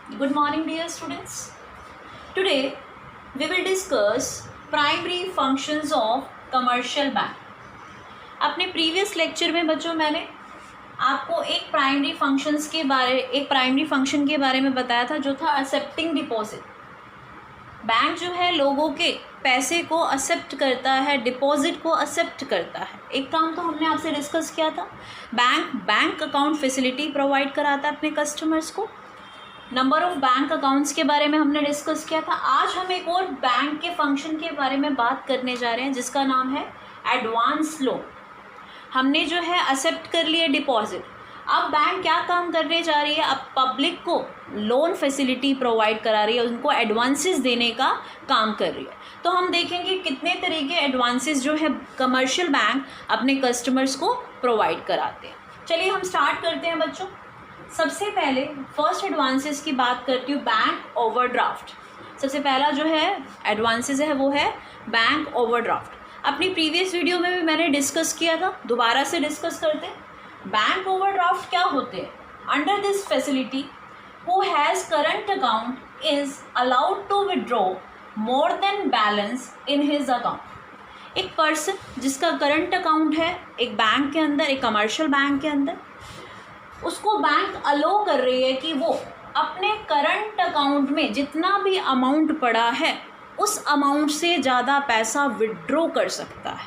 Good morning, dear students. Today we will discuss primary functions of commercial bank. अपने previous lecture में बच्चों मैंने आपको एक प्राइमरी फंक्शन के बारे में बताया था, जो था एक्सेप्टिंग डिपॉजिट। बैंक जो है लोगों के पैसे को एक्सेप्ट करता है, डिपॉजिट को एक्सेप्ट करता है। एक काम तो हमने आपसे डिस्कस किया था, बैंक अकाउंट फैसिलिटी प्रोवाइड कराता है अपने कस्टमर्स को। नंबर ऑफ बैंक अकाउंट्स के बारे में हमने डिस्कस किया था। आज हम एक और बैंक के फंक्शन के बारे में बात करने जा रहे हैं, जिसका नाम है एडवांस लोन। हमने जो है एक्सेप्ट कर लिया डिपॉजिट। अब बैंक क्या काम करने जा रही है, अब पब्लिक को लोन फैसिलिटी प्रोवाइड करा रही है, उनको एडवांसेस देने का काम कर रही है। तो हम देखेंगे कितने तरह के एडवांसेस जो है कमर्शियल बैंक अपने कस्टमर्स को प्रोवाइड कराते हैं। चलिए हम स्टार्ट करते हैं बच्चों। सबसे पहले फर्स्ट एडवांसेस की बात करती हूँ, बैंक ओवरड्राफ्ट। सबसे पहला जो है एडवांसेस है वो है बैंक ओवरड्राफ्ट। अपनी प्रीवियस वीडियो में भी मैंने डिस्कस किया था, दोबारा से डिस्कस करते हैं। बैंक ओवरड्राफ्ट क्या होते हैं? Under this facility who has current account is allowed to withdraw more than balance in his account. एक पर्सन जिसका करंट अकाउंट है एक बैंक के अंदर, एक कमर्शियल बैंक के अंदर, उसको बैंक अलो कर रही है कि वो अपने करंट अकाउंट में जितना भी अमाउंट पड़ा है उस अमाउंट से ज़्यादा पैसा विड्रॉ कर सकता है।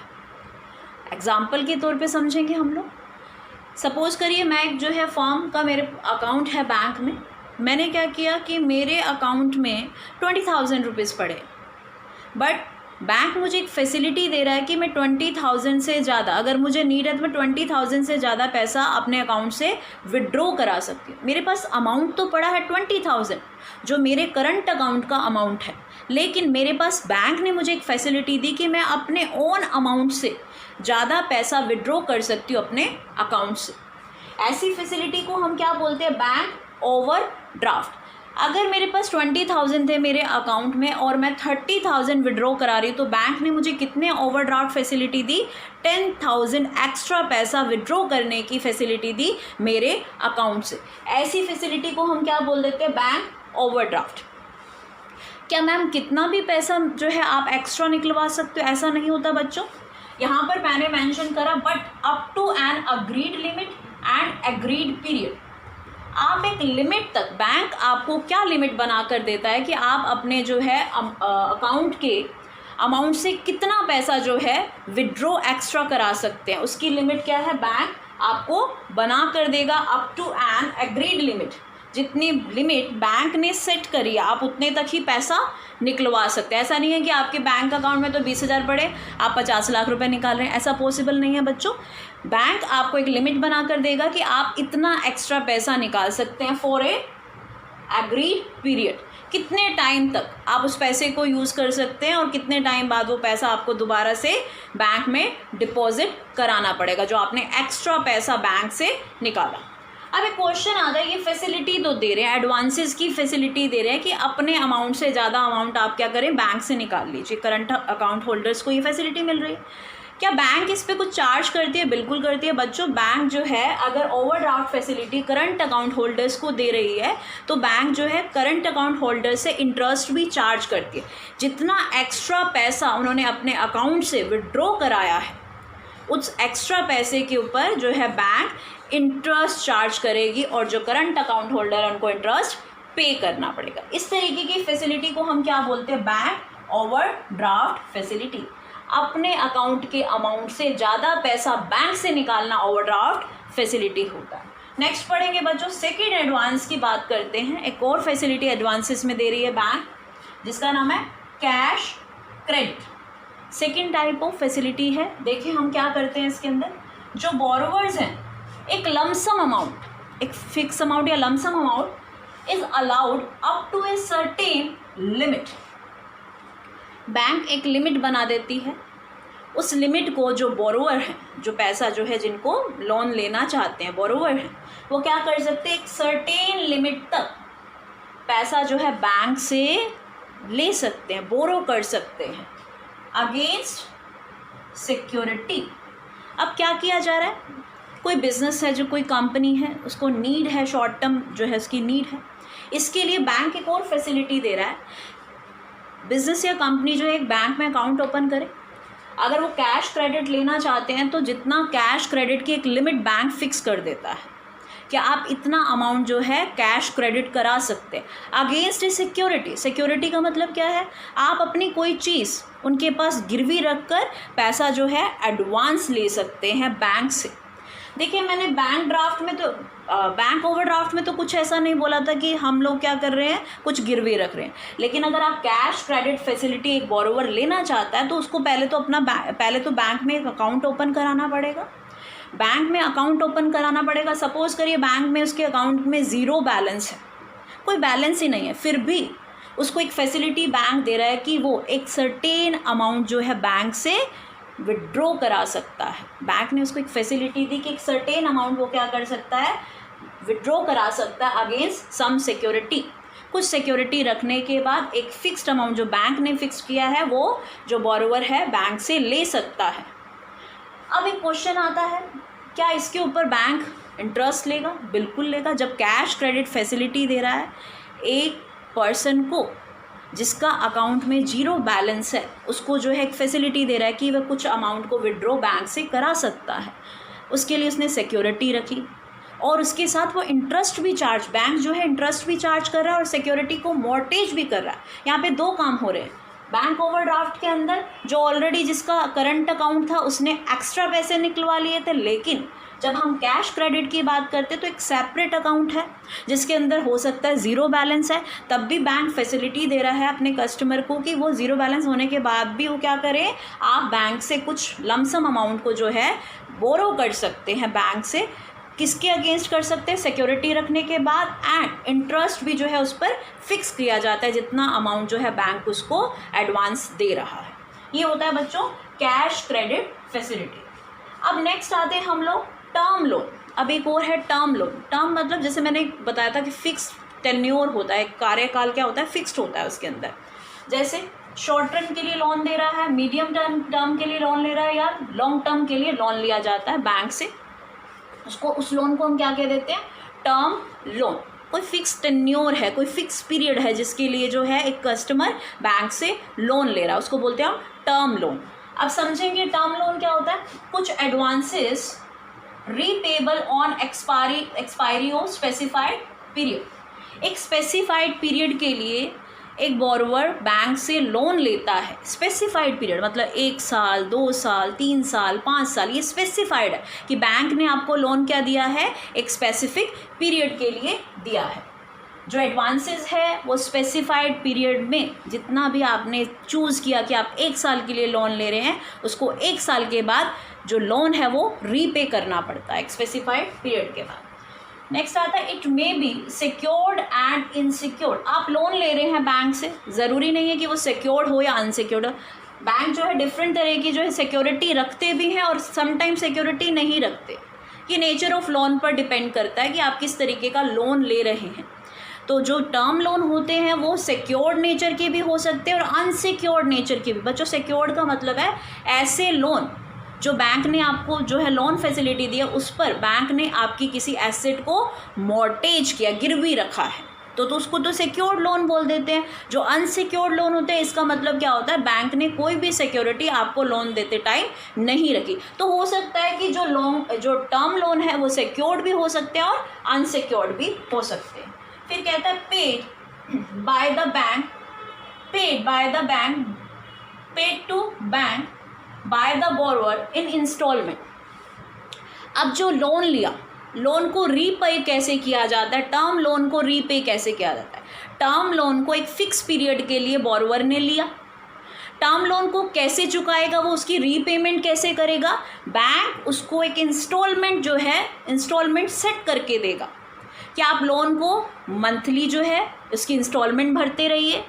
एग्जाम्पल के तौर पे समझेंगे हम लोग। सपोज़ करिए मैं एक जो है फॉर्म का मेरे अकाउंट है बैंक में, मैंने क्या किया कि मेरे अकाउंट में 20,000 रुपीज़ पड़े, बट बैंक मुझे एक फैसिलिटी दे रहा है कि मैं 20,000 से ज़्यादा, अगर मुझे नीड है तो मैं 20,000 से ज़्यादा पैसा अपने अकाउंट से विड्रॉ करा सकती हूँ। मेरे पास अमाउंट तो पड़ा है 20,000 जो मेरे करंट अकाउंट का अमाउंट है, लेकिन मेरे पास बैंक ने मुझे एक फैसिलिटी दी कि मैं अपने ओन अमाउंट से ज़्यादा पैसा विड्रॉ कर सकती हूँ अपने अकाउंट से। ऐसी फैसिलिटी को हम क्या बोलते हैं? Bank overdraft. अगर मेरे पास 20,000 थे मेरे अकाउंट में और मैं 30,000 विड्रॉ करा रही हूँ, तो बैंक ने मुझे कितने ओवरड्राफ्ट फैसिलिटी दी? 10,000 एक्स्ट्रा पैसा विड्रॉ करने की फैसिलिटी दी मेरे अकाउंट से। ऐसी फैसिलिटी को हम क्या बोल देते हैं? Bank overdraft. क्या मैम कितना भी पैसा जो है आप एक्स्ट्रा निकलवा सकते हो? ऐसा नहीं होता बच्चों। यहाँ पर मैंने मेंशन करा but up to an agreed limit and agreed period. आप एक लिमिट तक, बैंक आपको क्या लिमिट बना कर देता है कि आप अपने जो है अकाउंट के अमाउंट से कितना पैसा जो है विड्रॉ एक्स्ट्रा करा सकते हैं, उसकी लिमिट क्या है? बैंक आपको बना कर देगा up to an agreed limit. जितनी लिमिट बैंक ने सेट करी है आप उतने तक ही पैसा निकलवा सकते हैं। ऐसा नहीं है कि आपके बैंक अकाउंट में तो 20,000 पड़े, आप 50 लाख रुपए निकाल रहे हैं, ऐसा पॉसिबल नहीं है बच्चों। बैंक आपको एक लिमिट बना कर देगा कि आप इतना एक्स्ट्रा पैसा निकाल सकते हैं फॉर ए एग्रीड पीरियड। कितने टाइम तक आप उस पैसे को यूज़ कर सकते हैं और कितने टाइम बाद वो पैसा आपको दोबारा से बैंक में डिपॉजिट कराना पड़ेगा, जो आपने एक्स्ट्रा पैसा बैंक से निकाला। अब एक क्वेश्चन आता है, ये फैसिलिटी तो दे रहे हैं, एडवांसेस की फैसिलिटी दे रहे हैं कि अपने अमाउंट से ज़्यादा अमाउंट आप क्या करें? बैंक से निकाल लीजिए। करंट अकाउंट होल्डर्स को ये फैसिलिटी मिल रही है। क्या बैंक इस पर कुछ चार्ज करती है? बिल्कुल करती है बच्चों। बैंक जो है अगर overdraft facility current account holders को दे रही है तो बैंक जो है करंट अकाउंट होल्डर से इंटरेस्ट भी चार्ज करती है। जितना एक्स्ट्रा पैसा उन्होंने अपने अकाउंट से विड्रॉ कराया है उस एक्स्ट्रा पैसे के ऊपर जो है बैंक इंटरेस्ट चार्ज करेगी और जो करंट अकाउंट होल्डर है उनको इंटरेस्ट पे करना पड़ेगा। इस तरीके की फैसिलिटी को हम क्या बोलते हैं? Bank overdraft facility. अपने अकाउंट के अमाउंट से ज़्यादा पैसा बैंक से निकालना ओवरड्राफ्ट फैसिलिटी होता है। नेक्स्ट पढ़ेंगे बच्चों, सेकेंड एडवांस की बात करते हैं। एक और फैसिलिटी एडवांसेस में दे रही है बैंक, जिसका नाम है cash credit. Second type of facility है। देखिए हम क्या करते हैं इसके अंदर, जो बोरोवर्स हैं एक लमसम अमाउंट, एक फिक्स अमाउंट या lump sum amount is allowed up to a certain limit. Bank एक लिमिट बना देती है, उस लिमिट को जो बोरोवर हैं, जो पैसा जो है जिनको लोन लेना चाहते हैं बोरोवर हैं, वो क्या कर सकते हैं? एक सर्टेन लिमिट तक पैसा जो है बैंक से ले सकते हैं, बोरो कर सकते हैं अगेंस्ट सिक्योरिटी। अब क्या किया जा रहा है? कोई बिज़नेस है, जो कोई कंपनी है, उसको नीड है, शॉर्ट टर्म जो है उसकी नीड है, इसके लिए बैंक एक और फैसिलिटी दे रहा है। बिज़नेस या कंपनी जो है एक बैंक में अकाउंट ओपन करे, अगर वो कैश क्रेडिट लेना चाहते हैं तो जितना कैश क्रेडिट की एक लिमिट बैंक फिक्स कर देता है कि आप इतना अमाउंट जो है कैश क्रेडिट करा सकते हैं अगेंस्ट ए सिक्योरिटी। सिक्योरिटी का मतलब क्या है, आप अपनी कोई चीज़ उनके पास गिरवी रख कर पैसा जो है एडवांस ले सकते हैं बैंक से। देखिए, मैंने बैंक ओवरड्राफ्ट में तो कुछ ऐसा नहीं बोला था कि हम लोग क्या कर रहे हैं, कुछ गिरवी रख रहे हैं, लेकिन अगर आप कैश क्रेडिट फैसिलिटी एक बोरोवर लेना चाहता है तो उसको पहले तो बैंक में एक अकाउंट ओपन कराना पड़ेगा। बैंक में अकाउंट ओपन कराना पड़ेगा। सपोज़ करिए बैंक में उसके अकाउंट में ज़ीरो बैलेंस है, कोई बैलेंस ही नहीं है, फिर भी उसको एक फैसिलिटी बैंक दे रहा है कि वो एक सर्टेन अमाउंट जो है बैंक से विड्रॉ करा सकता है। बैंक ने उसको एक फैसिलिटी दी कि एक सर्टेन अमाउंट वो क्या कर सकता है, विड्रॉ करा सकता है अगेंस्ट सम सिक्योरिटी। कुछ सिक्योरिटी रखने के बाद एक फ़िक्स्ड अमाउंट जो बैंक ने फिक्स किया है वो जो बोरोवर है बैंक से ले सकता है। अब एक क्वेश्चन आता है, क्या इसके ऊपर बैंक इंटरेस्ट लेगा? बिल्कुल लेगा। जब कैश क्रेडिट फैसिलिटी दे रहा है एक पर्सन को जिसका अकाउंट में ज़ीरो बैलेंस है, उसको जो है एक फैसिलिटी दे रहा है कि वह कुछ अमाउंट को विड्रॉ बैंक से करा सकता है, उसके लिए उसने सिक्योरिटी रखी और उसके साथ वो इंटरेस्ट भी चार्ज, बैंक जो है इंटरेस्ट भी चार्ज कर रहा है और सिक्योरिटी को मॉर्टेज भी कर रहा है। यहाँ पे दो काम हो रहे हैं। बैंक ओवरड्राफ्ट के अंदर जो ऑलरेडी जिसका करंट अकाउंट था उसने एक्स्ट्रा पैसे निकलवा लिए थे, लेकिन जब हम कैश क्रेडिट की बात करते हैं तो एक सेपरेट अकाउंट है जिसके अंदर हो सकता है ज़ीरो बैलेंस है, तब भी बैंक फैसिलिटी दे रहा है अपने कस्टमर को कि वो ज़ीरो बैलेंस होने के बाद भी वो क्या करें, आप बैंक से कुछ लमसम अमाउंट को जो है बोरो कर सकते हैं बैंक से। किसके अगेंस्ट कर सकते हैं? सिक्योरिटी रखने के बाद, एंड इंटरेस्ट भी जो है उस पर फिक्स किया जाता है जितना अमाउंट जो है बैंक उसको एडवांस दे रहा है। ये होता है बच्चों कैश क्रेडिट फैसिलिटी। अब नेक्स्ट आते हैं हम लोग टर्म लोन। अब एक और है टर्म लोन। टर्म मतलब जैसे मैंने बताया था कि फिक्स टेन्योर होता है, कार्यकाल क्या होता है, फिक्स्ड होता है उसके अंदर। जैसे शॉर्ट टर्म के लिए लोन दे रहा है, मीडियम टर्म के लिए लोन ले रहा है या लॉन्ग टर्म के लिए लोन लिया जाता है बैंक से, उस लोन को हम क्या कह देते हैं, टर्म लोन। कोई फिक्स टेन्योर है, कोई फिक्स पीरियड है जिसके लिए जो है एक कस्टमर बैंक से लोन ले रहा है, उसको बोलते हैं हम टर्म लोन। अब समझेंगे टर्म लोन क्या होता है। कुछ advances repayable on expiry of specified period. एक स्पेसिफाइड पीरियड के लिए एक बोरोवर बैंक से लोन लेता है। स्पेसिफाइड पीरियड मतलब 1 साल, 2 साल, 3 साल, 5 साल, ये स्पेसिफाइड है कि बैंक ने आपको लोन क्या दिया है, एक स्पेसिफिक पीरियड के लिए दिया है। जो एडवांसेस है वो स्पेसिफाइड पीरियड में जितना भी आपने चूज़ किया कि आप 1 साल के लिए लोन ले रहे हैं, उसको 1 साल के बाद जो लोन है वो रीपे करना पड़ता है एक स्पेसिफाइड पीरियड के बाद। नेक्स्ट आता है it may be secured and insecured. आप लोन ले रहे हैं बैंक से, ज़रूरी नहीं है कि वो सिक्योर्ड हो या अनसिक्योर्ड हो। बैंक जो है डिफरेंट तरह की जो है सिक्योरिटी रखते भी हैं और समटाइम सिक्योरिटी नहीं रखते। ये नेचर ऑफ लोन पर डिपेंड करता है कि आप किस तरीके का लोन ले रहे हैं। तो जो टर्म लोन होते हैं वो सिक्योर्ड नेचर के भी हो सकते हैं और अनसिक्योर्ड नेचर के भी। बच्चों, सिक्योर्ड का मतलब है ऐसे लोन जो बैंक ने आपको जो है लोन फैसिलिटी दिया, उस पर बैंक ने आपकी किसी एसेट को मॉर्टेज किया, गिरवी रखा है, तो उसको तो सिक्योर्ड लोन बोल देते हैं। जो अनसिक्योर्ड लोन होते हैं, इसका मतलब क्या होता है, बैंक ने कोई भी सिक्योरिटी आपको लोन देते टाइम नहीं रखी। तो हो सकता है कि जो टर्म लोन है वो सिक्योर्ड भी हो सकते हैं और अनसिक्योर्ड भी हो सकते हैं। फिर कहता है paid to bank by the borrower in installment. अब जो लोन लिया, लोन को रीपे कैसे किया जाता है, टर्म लोन को रीपे कैसे किया जाता है। टर्म लोन को एक फिक्स पीरियड के लिए बोरोवर ने लिया, टर्म लोन को कैसे चुकाएगा, वो उसकी रीपेमेंट कैसे करेगा, बैंक उसको एक इंस्टॉलमेंट जो है इंस्टॉलमेंट सेट करके देगा कि आप लोन को मंथली जो है उसकी इंस्टॉलमेंट भरते रहिए,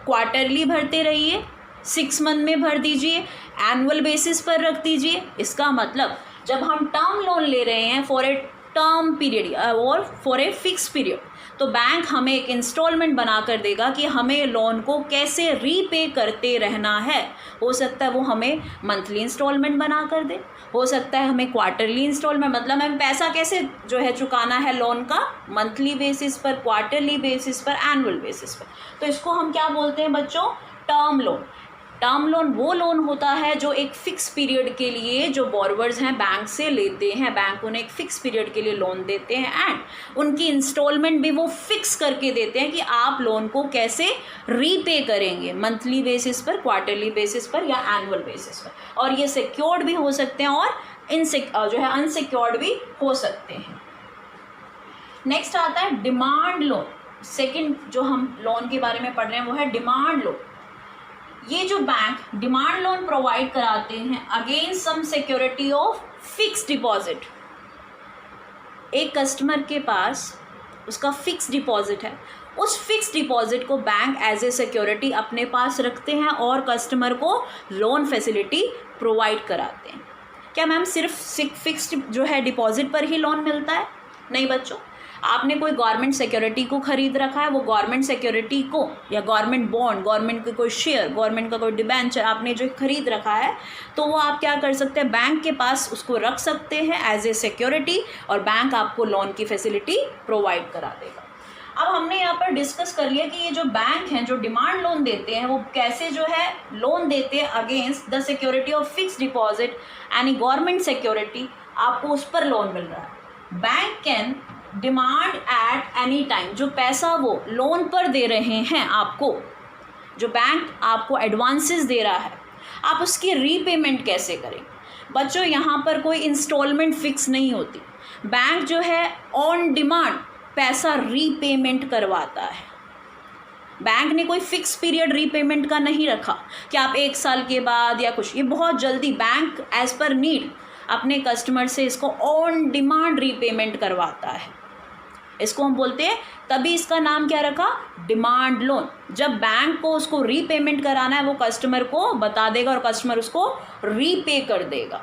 क्वार्टरली भरते रहिए, 6 मंथ में भर दीजिए, एनुअल बेसिस पर रख दीजिए। इसका मतलब जब हम टर्म लोन ले रहे हैं फॉर ए टर्म पीरियड और फॉर ए फिक्स पीरियड, तो बैंक हमें एक इंस्टॉलमेंट बना कर देगा कि हमें लोन को कैसे रीपे करते रहना है। हो सकता है वो हमें मंथली इंस्टॉलमेंट बना कर दे, हो सकता है हमें क्वार्टरली इंस्टॉलमेंट, मतलब हमें पैसा कैसे जो है चुकाना है लोन का, मंथली बेसिस पर, क्वार्टरली बेसिस पर, एनुअल बेसिस पर। तो इसको हम क्या बोलते हैं बच्चों? Term loan. टर्म लोन वो लोन होता है जो एक फ़िक्स पीरियड के लिए जो बोरोवर्स हैं बैंक से लेते हैं, बैंक उन्हें एक फ़िक्स पीरियड के लिए लोन देते हैं एंड उनकी इंस्टॉलमेंट भी वो फिक्स करके देते हैं कि आप लोन को कैसे रीपे करेंगे, मंथली बेसिस पर, क्वार्टरली बेसिस पर या एनुअल बेसिस पर। और ये सिक्योर्ड भी हो सकते हैं और जो है अनसिक्योर्ड भी हो सकते हैं। नेक्स्ट आता है डिमांड लोन। सेकेंड जो हम लोन के बारे में पढ़ रहे हैं वो है डिमांड लोन। ये जो बैंक डिमांड लोन प्रोवाइड कराते हैं against some security of fix deposit. एक कस्टमर के पास उसका फिक्स डिपॉजिट है, उस फिक्स डिपॉजिट को बैंक एज ए सिक्योरिटी अपने पास रखते हैं और कस्टमर को लोन फैसिलिटी प्रोवाइड कराते हैं। क्या मैम सिर्फ फिक्स्ड जो है डिपॉजिट पर ही लोन मिलता है? नहीं बच्चों, आपने कोई गवर्नमेंट सिक्योरिटी को खरीद रखा है, वो गवर्नमेंट सिक्योरिटी को या गवर्नमेंट बॉन्ड, गवर्नमेंट के कोई शेयर, गवर्नमेंट का कोई डिबेंचर आपने जो खरीद रखा है, तो वो आप क्या कर सकते हैं, बैंक के पास उसको रख सकते हैं एज ए सिक्योरिटी और बैंक आपको लोन की फैसिलिटी प्रोवाइड करा देगा। अब हमने यहाँ पर डिस्कस कर लिया कि ये जो बैंक हैं जो डिमांड लोन देते हैं वो कैसे जो है लोन देते हैं against the security of fix deposit, any government security, आपको उस पर लोन मिल रहा है। Bank can demand at any time, जो पैसा वो लोन पर दे रहे हैं आपको, जो बैंक आपको एडवांसेस दे रहा है, आप उसकी रीपेमेंट कैसे करें? बच्चों यहाँ पर कोई इंस्टॉलमेंट फिक्स नहीं होती, बैंक जो है ऑन डिमांड पैसा रीपेमेंट करवाता है। बैंक ने कोई फिक्स पीरियड रीपेमेंट का नहीं रखा कि आप 1 साल के बाद या कुछ, ये बहुत जल्दी बैंक एज पर नीड अपने कस्टमर से इसको ऑन डिमांड रीपेमेंट करवाता है। इसको हम बोलते हैं, तभी इसका नाम क्या रखा, डिमांड लोन। जब बैंक को उसको रीपेमेंट कराना है वो कस्टमर को बता देगा और कस्टमर उसको रीपे कर देगा।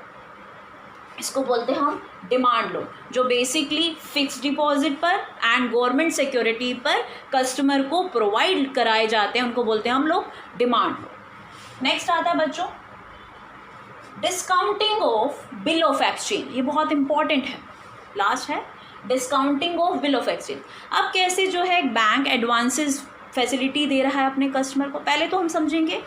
इसको बोलते हैं हम डिमांड लोन, जो बेसिकली फिक्स डिपॉजिट पर एंड गवर्नमेंट सिक्योरिटी पर कस्टमर को प्रोवाइड कराए जाते हैं, उनको बोलते हैं हम लोग डिमांड लोन। नेक्स्ट आता है बच्चों discounting of bill of exchange. ये बहुत इंपॉर्टेंट है, लास्ट है discounting of bill of exchange. अब कैसे जो है बैंक एडवांसेस फैसिलिटी दे रहा है अपने कस्टमर को, पहले तो हम समझेंगे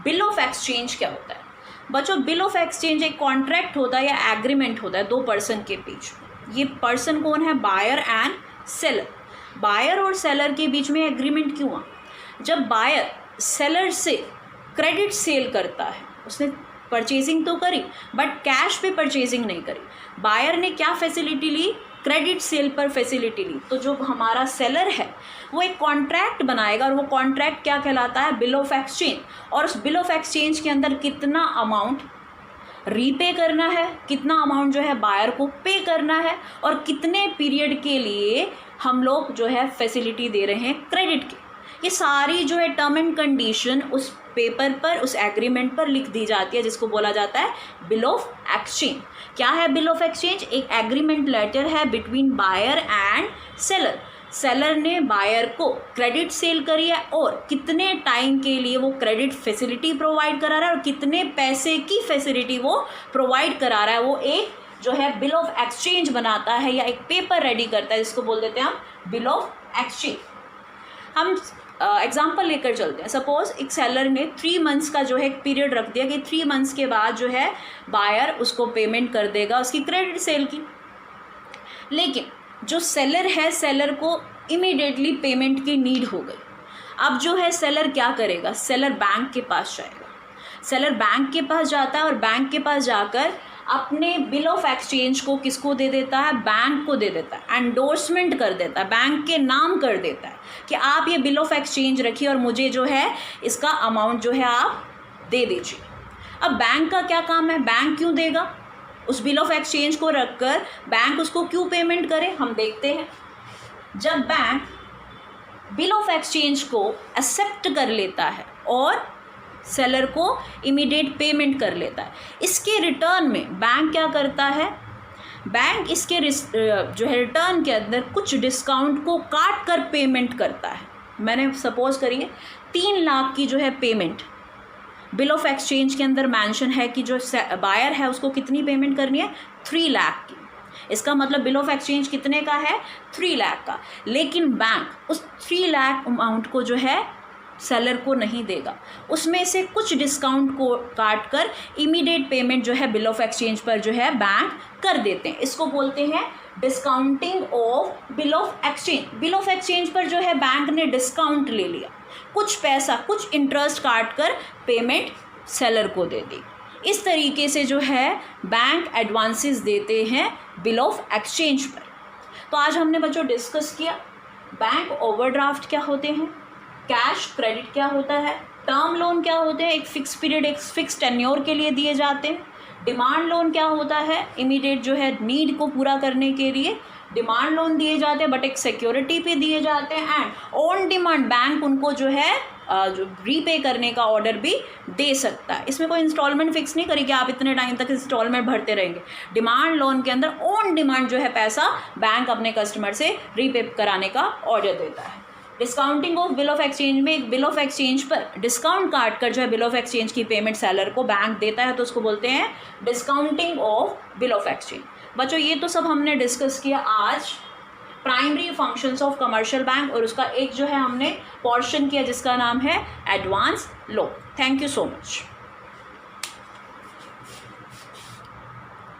बिल ऑफ एक्सचेंज क्या होता है। बच्चों बिल ऑफ एक्सचेंज एक कॉन्ट्रैक्ट होता है या एग्रीमेंट होता है 2 पर्सन के बीच में। ये पर्सन कौन है, बायर एंड सेलर। बायर और सेलर के बीच में एग्रीमेंट क्यों हुआ? जब बायर सेलर से क्रेडिट सेल करता है, उसने परचेजिंग तो करी बट कैश पे परचेजिंग नहीं करी, बायर ने क्या फैसिलिटी ली, क्रेडिट सेल पर फैसिलिटी ली। तो जो हमारा सेलर है वो एक कॉन्ट्रैक्ट बनाएगा और वो कॉन्ट्रैक्ट क्या कहलाता है, बिल ऑफ एक्सचेंज। और उस बिल ऑफ एक्सचेंज के अंदर कितना अमाउंट रीपे करना है, कितना अमाउंट जो है बायर को पे करना है और कितने पीरियड के लिए हम लोग जो है फैसिलिटी दे रहे हैं क्रेडिट की, ये सारी जो है टर्म एंड कंडीशन उस पेपर पर, उस एग्रीमेंट पर लिख दी जाती है, जिसको बोला जाता है बिल ऑफ एक्सचेंज। क्या है बिल ऑफ एक्सचेंज? एक एग्रीमेंट लेटर है between buyer and seller. Seller ने बायर को क्रेडिट सेल करी है और कितने टाइम के लिए वो क्रेडिट फैसिलिटी प्रोवाइड करा रहा है और कितने पैसे की फैसिलिटी वो प्रोवाइड करा रहा है, वो एक जो है बिल ऑफ एक्सचेंज बनाता है या एक पेपर रेडी करता है, जिसको बोल देते हैं हम बिल ऑफ एक्सचेंज। हम एग्जाम्पल लेकर चलते हैं। सपोज एक सेलर ने 3 मंथ्स का जो है एक पीरियड रख दिया कि 3 मंथ्स के बाद जो है बायर उसको पेमेंट कर देगा उसकी क्रेडिट सेल की। लेकिन जो सेलर है, सेलर को इमीडिएटली पेमेंट की नीड हो गई। अब जो है सेलर क्या करेगा, सेलर बैंक के पास जाएगा। सेलर बैंक के पास जाता है और बैंक के पास जाकर अपने बिल ऑफ एक्सचेंज को किसको दे देता है, बैंक को दे देता है, एंडोर्समेंट कर देता है, बैंक के नाम कर देता है कि आप ये बिल ऑफ एक्सचेंज रखिए और मुझे जो है इसका अमाउंट जो है आप दे दीजिए। अब बैंक का क्या काम है, बैंक क्यों देगा, उस बिल ऑफ एक्सचेंज को रखकर बैंक उसको क्यों पेमेंट करे, हम देखते हैं। जब बैंक बिल ऑफ एक्सचेंज को एक्सेप्ट कर लेता है और सेलर को इमीडिएट पेमेंट कर लेता है, इसके रिटर्न में बैंक क्या करता है, बैंक इसके जो है रिटर्न के अंदर कुछ डिस्काउंट को काट कर पेमेंट करता है। मैंने सपोज करिए 3 लाख की जो है पेमेंट बिल ऑफ एक्सचेंज के अंदर मेंशन है कि जो बायर है उसको कितनी पेमेंट करनी है, 3 लाख की। इसका मतलब बिल ऑफ एक्सचेंज कितने का है, 3 लाख का। लेकिन बैंक उस 3 लाख अमाउंट को जो है सेलर को नहीं देगा, उसमें से कुछ डिस्काउंट को काट कर इमीडिएट पेमेंट जो है बिल ऑफ एक्सचेंज पर जो है बैंक कर देते हैं। इसको बोलते हैं discounting of bill of exchange. Bill of exchange पर जो है बैंक ने डिस्काउंट ले लिया, कुछ पैसा कुछ इंटरेस्ट काट कर पेमेंट सेलर को दे दी। इस तरीके से जो है बैंक एडवांसेस देते हैं बिल ऑफ एक्सचेंज पर। तो आज हमने बच्चों डिस्कस किया बैंक ओवरड्राफ्ट क्या होते हैं, कैश क्रेडिट क्या होता है, टर्म लोन क्या होते हैं, एक फिक्स पीरियड एक फिक्स टेन्योर के लिए दिए जाते हैं, डिमांड लोन क्या होता है, इमीडिएट जो है नीड को पूरा करने के लिए डिमांड लोन दिए जाते हैं बट एक सिक्योरिटी पे दिए जाते हैं, एंड ऑन डिमांड बैंक उनको जो है जो रीपे करने का ऑर्डर भी दे सकता है। इसमें कोई इंस्टॉलमेंट फिक्स नहीं करी कि आप इतने टाइम तक इंस्टॉलमेंट भरते रहेंगे। डिमांड लोन के अंदर ऑन डिमांड जो है पैसा बैंक अपने कस्टमर से रीपे कराने का ऑर्डर देता है। Discounting of bill of exchange में एक बिल ऑफ एक्सचेंज पर डिस्काउंट काट कर जो है बिल ऑफ एक्सचेंज की पेमेंट सेलर को बैंक देता है, तो उसको बोलते हैं discounting of bill of exchange. बच्चों ये तो सब हमने डिस्कस किया आज primary functions of commercial bank, और उसका एक जो है हमने पोर्शन किया जिसका नाम है advance loan. Thank you so much.